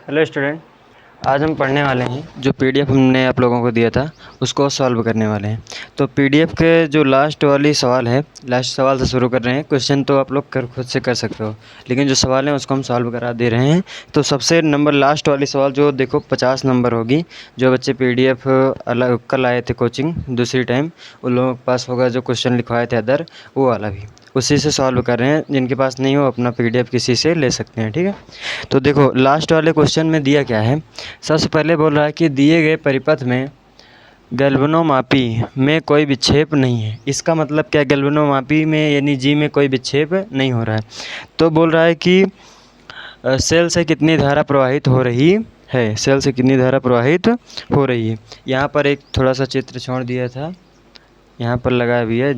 Hello student, आज हम पढ़ने वाले हैं जो पीडीएफ हमने आप लोगों को दिया था उसको सॉल्व करने वाले हैं। तो पीडीएफ के जो लास्ट वाली सवाल है, लास्ट सवाल से शुरू कर रहे हैं। क्वेश्चन तो आप लोग खुद से कर सकते हो, लेकिन जो सवाल हैं उसको हम सॉल्व करा दे रहे हैं। तो सबसे नंबर लास्ट वाली सवाल जो देखो 50 नंबर होगी, जो बच्चे पीडीएफ अलग कल आए थे कोचिंग दूसरी टाइम, उन लोगों के पास होगा जो क्वेश्चन लिखवाए थे अदर, वो वाला भी उसी से सॉल्व कर रहे हैं। जिनके पास नहीं हो अपना पीडीएफ किसी से ले सकते हैं, ठीक है। तो देखो लास्ट वाले क्वेश्चन में दिया क्या है। सबसे पहले बोल रहा है कि दिए गए परिपथ में गैल्वेनोमापी में कोई विक्षेप नहीं है। इसका मतलब क्या है, गैल्वेनोमापी में यानी जी में कोई विक्षेप नहीं हो रहा है। तो बोल रहा है कि सेल से कितनी धारा प्रवाहित हो रही है, सेल से कितनी धारा प्रवाहित हो रही है। यहाँ पर एक थोड़ा सा चित्र छोड़ दिया था, यहाँ पर लगाया भी है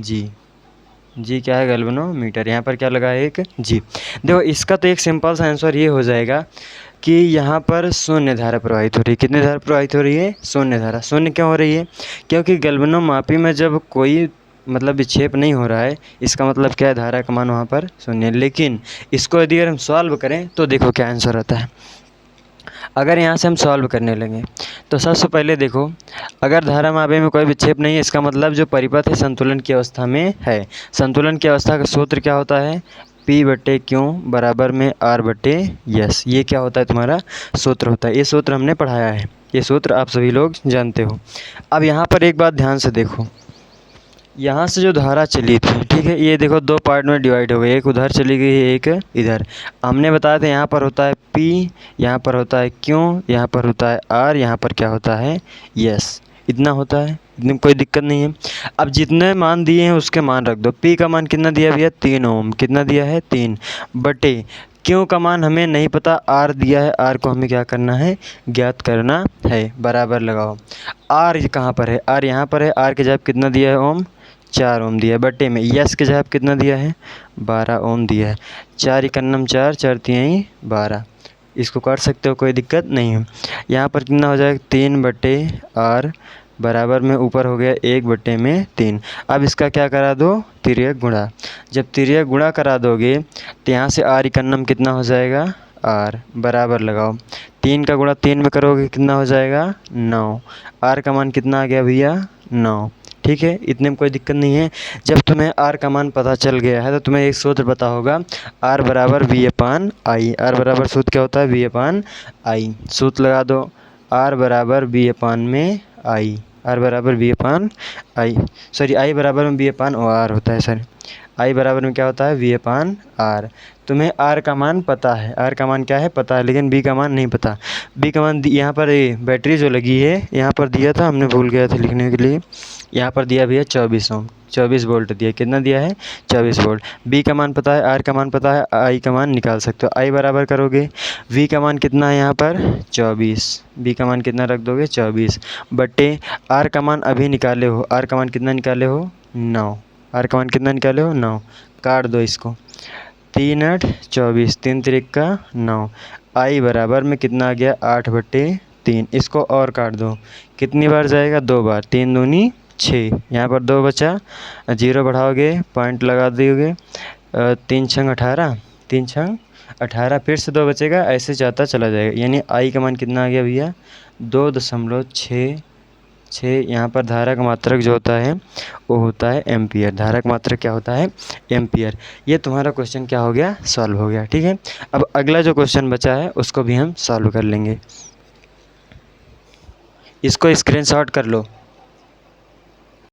जी क्या है, गैल्वेनोमीटर। यहाँ पर क्या लगा है, एक जी। देखो इसका तो एक सिंपल सा आंसर ये हो जाएगा कि यहाँ पर शून्य धारा प्रवाहित हो रही है। कितनी धारा प्रवाहित हो रही है, शून्य धारा। शून्य क्यों हो रही है, क्योंकि गैल्वेनोमापी में जब कोई मतलब विक्षेप नहीं हो रहा है, इसका मतलब क्या है, धारा का मान वहाँ पर शून्य। लेकिन इसको यदि अगर हम सॉल्व करें तो देखो क्या आंसर आता है। अगर यहाँ से हम सॉल्व करने लगे तो सबसे पहले देखो, अगर धारा मापी में कोई विक्षेप नहीं है, इसका मतलब जो परिपथ है संतुलन की अवस्था में है। संतुलन की अवस्था का सूत्र क्या होता है, P/Q बराबर में R/S। ये क्या होता है, तुम्हारा सूत्र होता है। ये सूत्र हमने पढ़ाया है, ये सूत्र आप सभी लोग जानते हो। अब यहाँ पर एक बात ध्यान से देखो, यहाँ से जो धारा चली थी, ठीक है, ये देखो दो पार्ट में डिवाइड हो गई, एक उधर चली गई है, एक इधर। हमने बताया था यहाँ पर होता है P, यहाँ पर होता है Q, यहाँ पर होता है R, यहाँ पर क्या होता है S। इतना होता है, इतनी कोई दिक्कत नहीं है। अब जितने मान दिए हैं उसके मान रख दो। P का मान कितना दिया भैया, 3 ओम। कितना दिया है, 3 बटे Q का मान हमें नहीं पता, R दिया है, R को हमें क्या करना है, ज्ञात करना है। बराबर लगाओ। R कहाँ पर है, R यहाँ पर है। R के जवाब कितना दिया है, ओम 4 ओम दिया है। बटे में यस के जवाब कितना दिया है, 12 ओम दिया है। 4 इकन्नम 4, 4 तिहाई 12। इसको काट सकते हो, कोई दिक्कत नहीं है। यहाँ पर कितना हो जाएगा, 3 बटे R बराबर में ऊपर हो गया 1 बटे में 3। अब इसका क्या करा दो, तिर्यक गुणा। जब तिर्यक गुणा करा दोगे तो यहाँ से R इकन्नम कितना हो जाएगा, R बराबर लगाओ। 3 का गुणा 3 में करोगे कितना हो जाएगा, 9। R का मान कितना आ गया भैया, 9। ठीक है, इतने में कोई दिक्कत नहीं है। जब तुम्हें R का मान पता चल गया है तो तुम्हें एक सूत्र पता होगा, R बराबर V/I। R बराबर सूत्र क्या होता है, V/I। सूत्र लगा दो, R बराबर V/I। R बराबर V/I, सॉरी I बराबर में V/R होता है सर। I बराबर में क्या होता है, V/R। तुम्हें R का मान पता है, R का मान क्या है पता है, लेकिन B का मान नहीं पता। B का मान यहाँ पर बैटरी जो लगी है यहाँ पर दिया था, हमने भूल गया था लिखने के लिए। यहाँ पर दिया भी है 24 ओम, 24 वोल्ट दिया। कितना दिया है, 24 वोल्ट। B का मान पता है, R का मान पता है, I का मान निकाल सकते हो। I बराबर करोगे, V का मान कितना है यहाँ पर 24, B का मान कितना रख दोगे 24 बटे R का मान अभी निकाले हो, R का मान कितना निकाले हो 9। R का मान कितना निकाले हो 9। काट दो इसको, 3 8 24, 3 त्रिक का 9। I बराबर में कितना आ गया, 8 बटे 3। इसको और काट दो, कितनी बार जाएगा, 2 बार। 3 दूनी 6, यहाँ पर 2 बचा, 0 बढ़ाओगे पॉइंट लगा दोगे। 3 छंग 18, 3 छंग 18, फिर से 2 बचेगा, ऐसे जाता चला जाएगा। यानी I का मान कितना आ गया भैया, 2.66। यहाँ पर धारा का मात्रक जो होता है वो होता है एम्पियर। धारा का मात्रक क्या होता है, एम्पियर। ये तुम्हारा क्वेश्चन क्या हो गया, सॉल्व हो गया। ठीक है, अब अगला जो क्वेश्चन बचा है उसको भी हम सॉल्व कर लेंगे। इसको स्क्रीनशॉट कर लो।